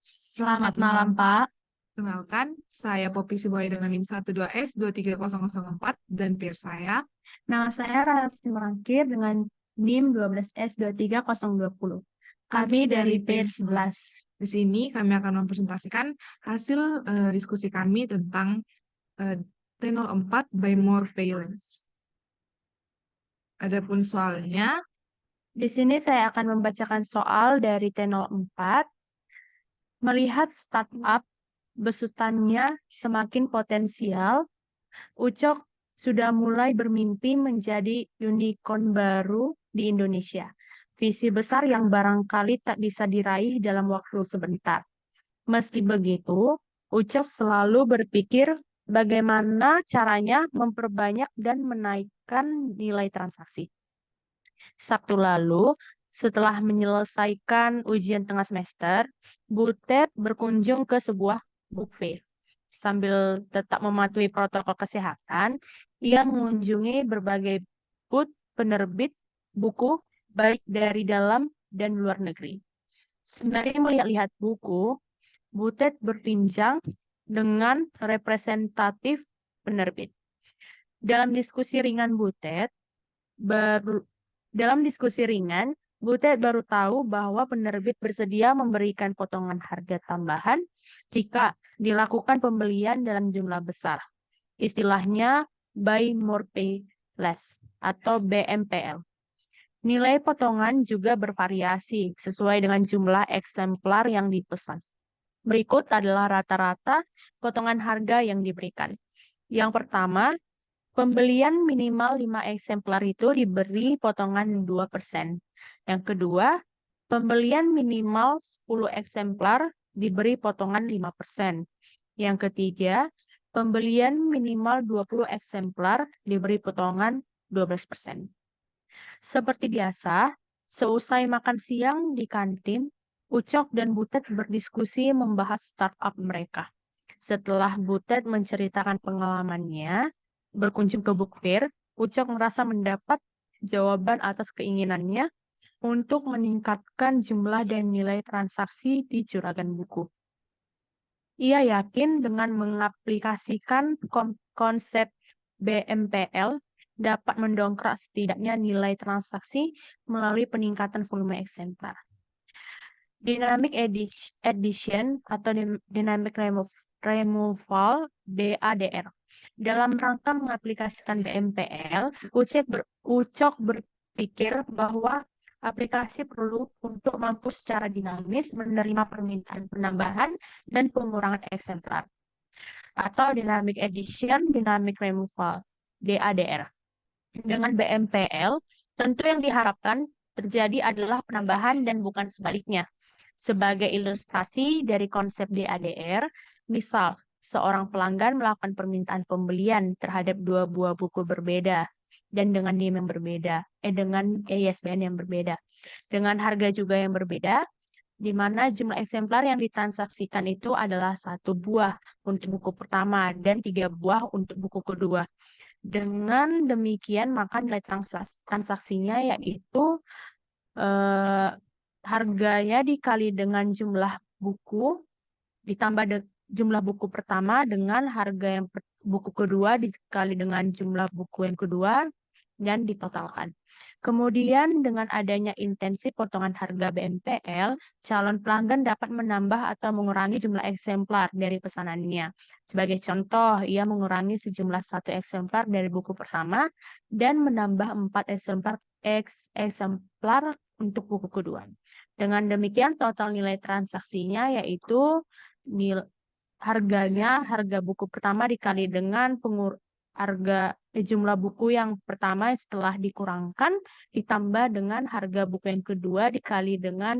Selamat malam, Pak. Kenalkan, saya Poppy Siboy dengan NIM 12S23004 dan peer saya. Nama saya Rasi Merangkir dengan NIM 12S23020. Kami dari PIR 11. Di sini kami akan mempresentasikan hasil diskusi kami tentang T04 by more payrolls. Adapun soalnya, Di sini saya akan membacakan soal dari T04. Melihat startup besutannya semakin potensial, Ucok sudah mulai bermimpi menjadi unicorn baru di Indonesia. Visi besar yang barangkali tak bisa diraih dalam waktu sebentar. Meski begitu, Ucok selalu berpikir bagaimana caranya memperbanyak dan menaikkan nilai transaksi. Sabtu lalu, setelah menyelesaikan ujian tengah semester, Butet berkunjung ke sebuah book fair. Sambil tetap mematuhi protokol kesehatan, ia mengunjungi berbagai booth penerbit buku baik dari dalam dan luar negeri. Sembari melihat-lihat buku, Butet berbincang dengan representatif penerbit. Dalam diskusi ringan Butet baru tahu bahwa penerbit bersedia memberikan potongan harga tambahan jika dilakukan pembelian dalam jumlah besar. Istilahnya buy more pay less atau BMPL. Nilai potongan juga bervariasi sesuai dengan jumlah eksemplar yang dipesan. Berikut adalah rata-rata potongan harga yang diberikan. Yang pertama, pembelian minimal 5 eksemplar itu diberi potongan 2%. Yang kedua, pembelian minimal 10 eksemplar diberi potongan 5%. Yang ketiga, pembelian minimal 20 eksemplar diberi potongan 12%. Seperti biasa, seusai makan siang di kantin, Ucok dan Butet berdiskusi membahas startup mereka. Setelah Butet menceritakan pengalamannya, berkunjung ke book fair, Ucok merasa mendapat jawaban atas keinginannya untuk meningkatkan jumlah dan nilai transaksi di juragan buku. Ia yakin dengan mengaplikasikan konsep BMPL dapat mendongkrak setidaknya nilai transaksi melalui peningkatan volume eksemplar. Dynamic Addition atau Dynamic Removal DADR. Dalam rangka mengaplikasikan BMPL, Ucok berpikir bahwa aplikasi perlu untuk mampu secara dinamis menerima permintaan penambahan dan pengurangan eksemplar. Atau Dynamic Addition, Dynamic Removal, DADR. Dengan BMPL, tentu yang diharapkan terjadi adalah penambahan dan bukan sebaliknya. Sebagai ilustrasi dari konsep DADR, misal seorang pelanggan melakukan permintaan pembelian terhadap 2 buah buku berbeda dan dengan NIM yang berbeda, dengan ISBN yang berbeda, dengan harga juga yang berbeda, di mana jumlah eksemplar yang ditransaksikan itu adalah 1 buah untuk buku pertama dan 3 buah untuk buku kedua. Dengan demikian, maka nilai transaksinya yaitu harganya dikali dengan jumlah buku, ditambah jumlah buku pertama dengan harga yang buku kedua dikali dengan jumlah buku yang kedua, dan ditotalkan. Kemudian dengan adanya intensi potongan harga BMPL, calon pelanggan dapat menambah atau mengurangi jumlah eksemplar dari pesanannya. Sebagai contoh, ia mengurangi sejumlah 1 eksemplar dari buku pertama dan menambah 4 eksemplar untuk buku kedua. Dengan demikian, total nilai transaksinya yaitu harga buku pertama dikali dengan jumlah buku yang pertama setelah dikurangkan ditambah dengan harga buku yang kedua dikali dengan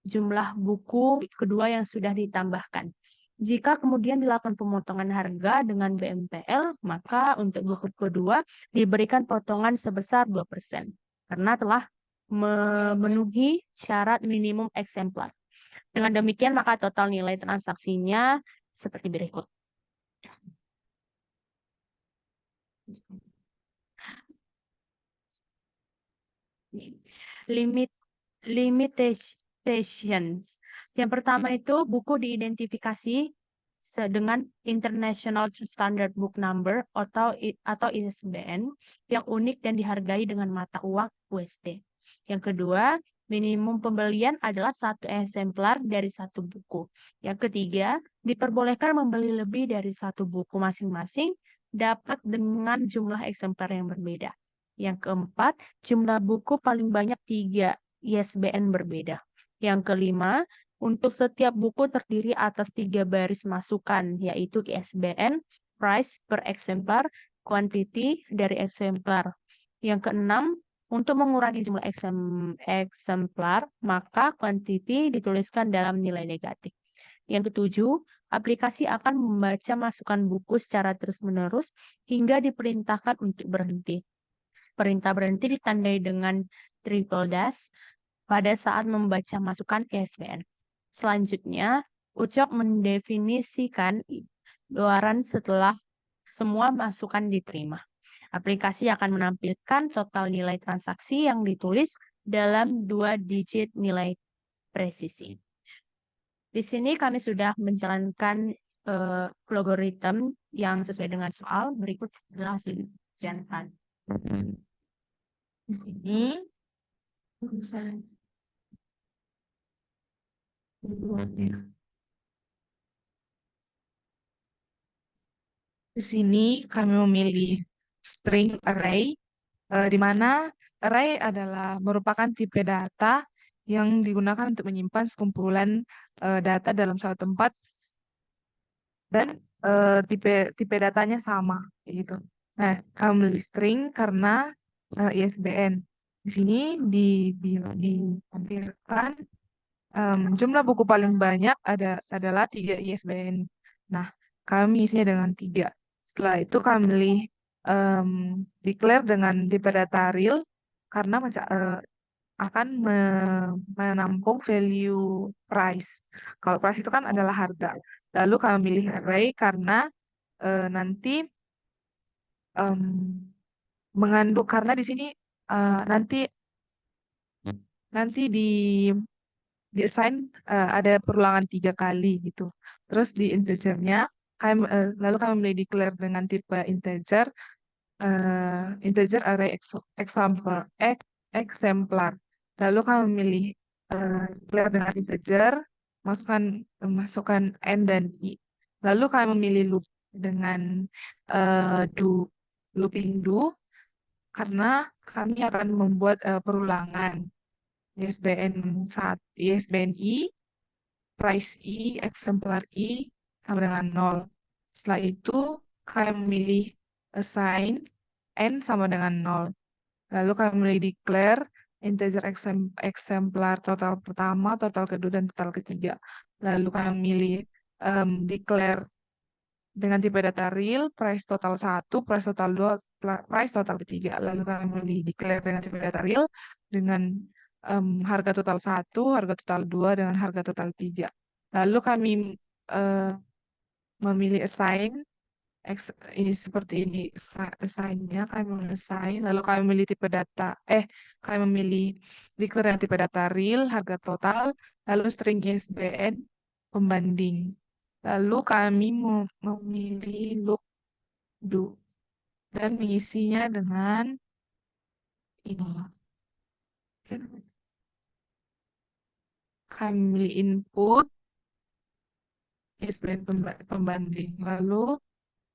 jumlah buku kedua yang sudah ditambahkan. Jika kemudian dilakukan pemotongan harga dengan BMPL, maka untuk buku kedua diberikan potongan sebesar 2% karena telah memenuhi syarat minimum eksemplar. Dengan demikian, maka total nilai transaksinya seperti berikut. citations. Yang pertama itu buku diidentifikasi dengan International Standard Book Number atau ISBN yang unik dan dihargai dengan mata uang USD. Yang kedua, minimum pembelian adalah 1 eksemplar dari 1 buku. Yang ketiga, diperbolehkan membeli lebih dari 1 buku masing-masing dapat dengan jumlah eksemplar yang berbeda. Yang keempat, jumlah buku paling banyak 3 ISBN berbeda. Yang kelima, untuk setiap buku terdiri atas 3 baris masukan, yaitu ISBN, price per eksemplar, quantity dari eksemplar. Yang keenam, untuk mengurangi jumlah eksemplar, maka quantity dituliskan dalam nilai negatif. Yang ketujuh, aplikasi akan membaca masukan buku secara terus-menerus hingga diperintahkan untuk berhenti. Perintah berhenti ditandai dengan triple dash pada saat membaca masukan ISBN. Selanjutnya, Ucok mendefinisikan luaran setelah semua masukan diterima. Aplikasi akan menampilkan total nilai transaksi yang ditulis dalam 2 digit nilai presisi. Di sini kami sudah menjalankan logaritma yang sesuai dengan soal. Berikut adalah hasil ujian. Di sini Di sini kami memilih string array, di mana array adalah merupakan tipe data yang digunakan untuk menyimpan sekumpulan data dalam suatu tempat dan tipe datanya sama, gitu. Nah, kami memilih string karena ISBN. Di sini ditampilkan jumlah buku paling banyak adalah 3 ISBN. Nah, kami isinya dengan 3. Setelah itu kami declare dengan tipe data real karena akan menampung value price. Kalau price itu kan adalah harga. Lalu kami pilih array karena nanti mengandung, karena di sini nanti di assign ada perulangan 3 kali gitu. Terus di integernya lalu kami mulai declare dengan tipe integer array exemplar. Lalu kami memilih declare dengan integer, masukkan n dan i. Lalu kami memilih loop dengan looping do karena kami akan membuat perulangan ISBN ISBN I, price I, eksemplar I sama dengan 0. Setelah itu kami memilih assign n sama dengan 0. Lalu kami memilih declare integer eksemplar total pertama, total kedua, dan total ketiga. Lalu kami memilih declare dengan tipe data real, price total 1, price total 2, price total ketiga. Lalu kami memilih declare dengan tipe data real dengan harga total 1, harga total 2, dengan harga total 3. Lalu kami memilih assign, ini seperti ini assign-nya, kami memilih assign, lalu kami memilih tipe data, kami memilih declare dengan tipe data real, harga total, lalu string ISBN, pembanding. Lalu kami memilih loop do dan mengisinya dengan ini. Kami memilih input ISBN pembanding. Lalu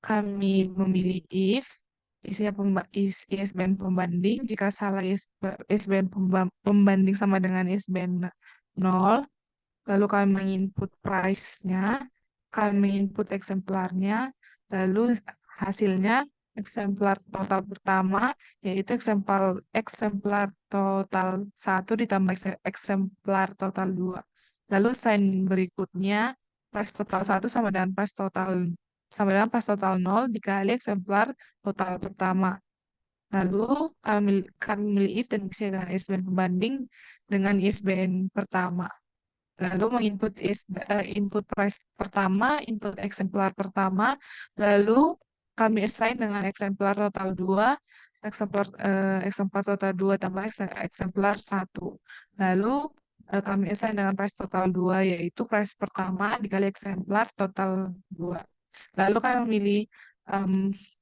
kami memilih if isinya ISBN pembanding. Jika salah ISBN pembanding sama dengan ISBN 0. Lalu kami menginput price-nya, kami menginput eksemplarnya, lalu hasilnya eksemplar total pertama, yaitu eksemplar total 1 ditambah eksemplar total 2. Lalu sign berikutnya, price total 1 sama dengan price total 0 dikali eksemplar total pertama. Lalu kami memilih if dan isi dengan ISBN pembanding dengan ISBN pertama. Lalu menginput input price pertama, input eksemplar pertama, lalu kami assign dengan eksemplar total 2, eksemplar total 2 tambah eksemplar 1. Lalu kami assign dengan price total 2, yaitu price pertama dikali eksemplar total 2. Lalu kami memilih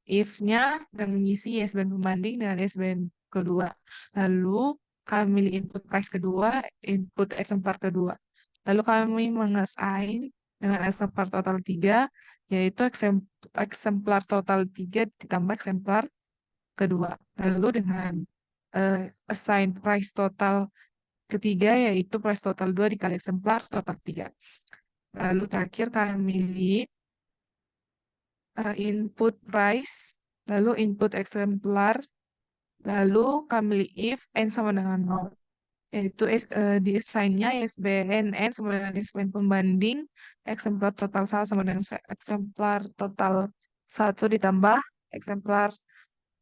if-nya dan mengisi ISBN pembanding dengan ISBN kedua. Lalu kami milih input price kedua, input eksemplar kedua. Lalu kami mengassign dengan eksemplar total 3, yaitu eksemplar total 3 ditambah eksemplar kedua. Lalu dengan assign price total ketiga, yaitu price total 2 dikali eksemplar total 3. Lalu terakhir kami milih input price, lalu input eksemplar, lalu kami milih if n sama dengan 0, yaitu di assign-nya ISBN n sama dengan ISBN pembanding, eksemplar total 1 sama dengan eksemplar total 1 ditambah eksemplar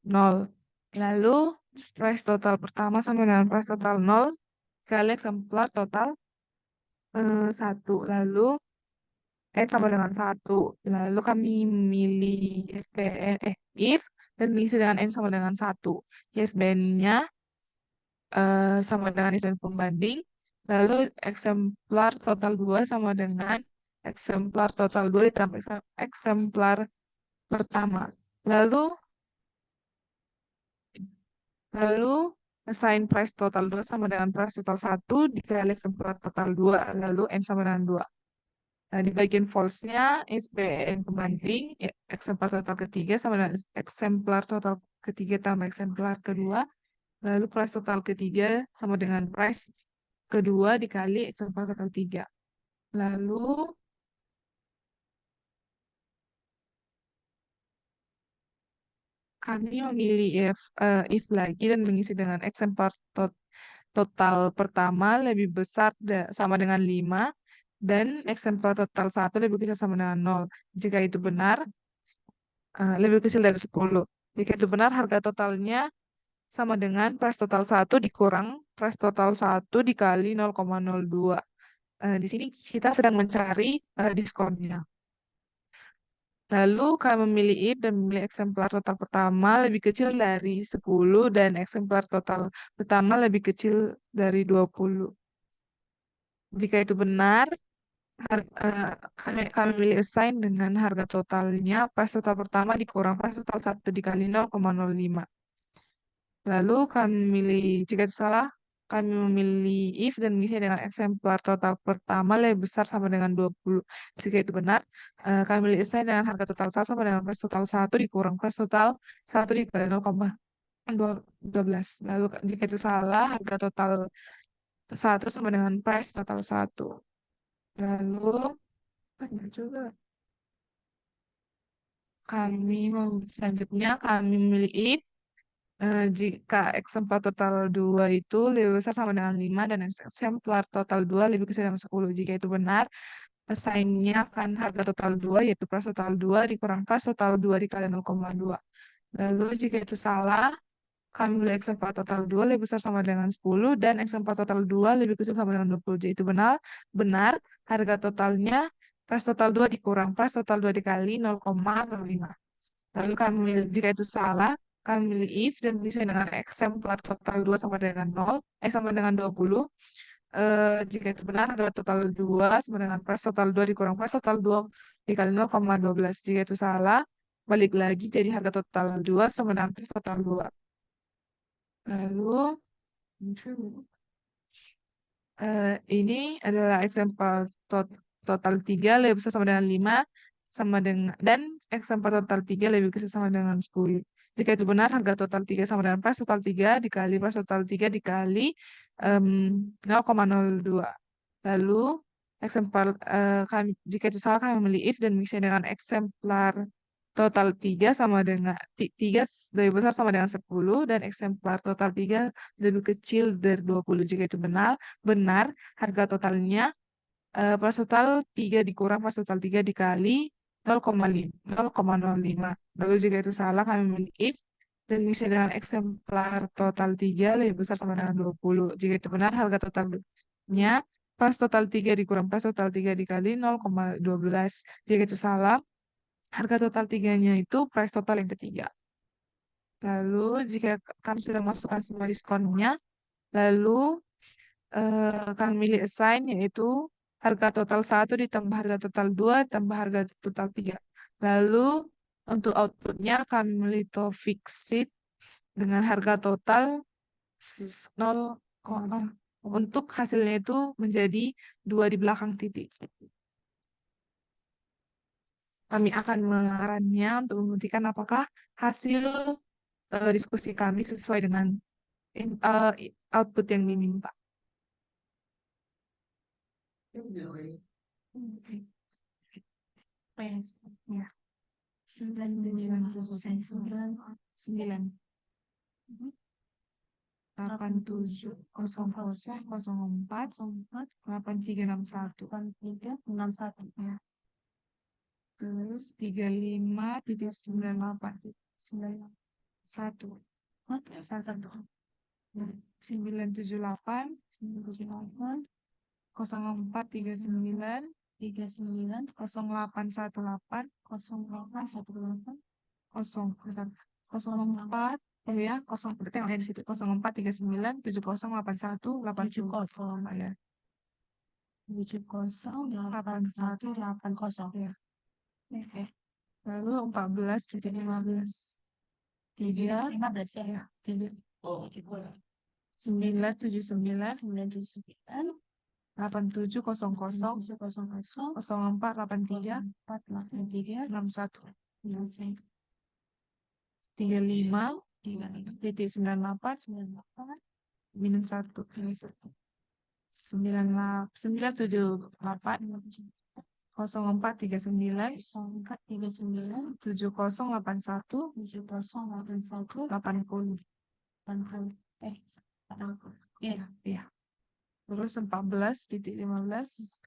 0. Lalu price total pertama sama dengan price total 0 kali eksemplar total 1. Lalu N sama dengan 1. Lalu kami memilih SBN, if, dan mengisi dengan N sama dengan 1. ISBN-nya sama dengan ISBN pembanding. Lalu eksemplar total 2 sama dengan eksemplar total 2 ditambah eksemplar pertama. Lalu assign price total 2 sama dengan price total 1 dikali eksemplar total 2. Lalu N sama dengan 2. Nah, di bagian false-nya, SBN pembanding, ya, eksemplar total ketiga sama dengan eksemplar total ketiga tambah eksemplar kedua. Lalu price total ketiga sama dengan price kedua dikali eksemplar total 3. Lalu kami memilih if lagi dan mengisi dengan eksemplar total pertama lebih besar sama dengan 5 dan eksemplar total 1 lebih kecil sama dengan 0. Jika itu benar, lebih kecil dari 10. Jika itu benar, harga totalnya sama dengan price total 1 dikurang price total 1 dikali 0,02. Di sini kita sedang mencari diskonnya. Lalu kami memilih if dan memilih eksemplar total pertama lebih kecil dari 10 dan eksemplar total pertama lebih kecil dari 20. Jika itu benar, kami pilih assign dengan harga totalnya price total pertama dikurang price total 1 dikali 0,05. Lalu kami memilih, jika itu salah, kami memilih if dan mengisi dengan eksemplar total pertama lebih besar sama dengan 20. Jika itu benar, kami memilih assign dengan harga total 1 sama dengan price total 1 dikurang price total 1 dikali 0,12. Lalu jika itu salah, harga total 1 sama dengan price total 1. Lalu, banyak juga. Selanjutnya kami memilih if jika eksemplar total 2 itu lebih besar sama dengan 5 dan eksemplar total 2 lebih kecil dari 10. Jika itu benar, assign-nya akan harga total 2 yaitu price total 2 dikurang price total 2 dikali 0,2. Lalu jika itu salah, kami pilih eksemplar total 2 lebih besar sama dengan 10 dan eksemplar total 2 lebih kecil sama dengan 20. Jadi itu benar, harga totalnya price total 2 dikurang price total 2 dikali 0,05. Lalu jika itu salah, kami pilih if dan bisa dengan eksemplar total 2 sama dengan 0, sama dengan 20. Jika itu benar, harga total 2 sama dengan price total 2 dikurang price total 2 dikali 0,12. Jika itu salah, balik lagi jadi harga total 2 sama dengan price total 2. Lalu, ini adalah eksemplar total 3 lebih besar sama dengan 5 sama dengan dan eksemplar total 3 lebih kecil sama dengan 10. Jika itu benar, harga total 3 sama dengan price total 3 dikali price total 3 dikali 0,02. Lalu jika itu salah, kami memilih if dan mengisi dengan eksemplar total 3 sama dengan 3 lebih besar sama dengan 10 dan eksemplar total 3 lebih kecil dari 20. Jika itu benar, harga totalnya price total 3 dikurang price total 3 dikali 0,05. Lalu jika itu salah, kami memilih if dan mengisi dengan eksemplar total 3 lebih besar sama dengan 20. Jika itu benar, harga totalnya price total 3 dikurang price total 3 dikali 0,12. Jika itu salah, harga total 3-nya itu price total yang ketiga. Lalu jika kami sudah masukkan semua diskonnya, lalu kami milih assign, yaitu harga total 1 ditambah harga total 2 tambah harga total 3. Lalu untuk outputnya kami milih to fixed dengan harga total 0, untuk hasilnya itu menjadi 2 di belakang titik. Kami akan mengarahnya untuk membuktikan apakah hasil diskusi kami sesuai dengan output yang diminta. Ya. 8700048361 ya. Terus 35.98 1 978 0439 0818 04 ya 0 tengok di situ 0439 7081 80 ya 708180 ya. Oke. Lalu 14.15 3 ya 3 979 8700 0483 61 35.98 minus 1 978 0439 7081 80 ya. Terus 14.15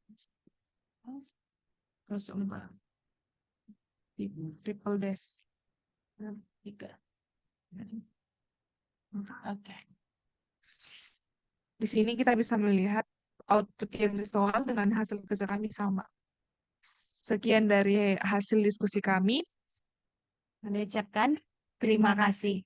terus 4 triple dash 3. Oke. Di sini kita bisa melihat output yang soal dengan hasil kerja kami sama. Sekian dari hasil diskusi kami. Kami ucapkan terima kasih.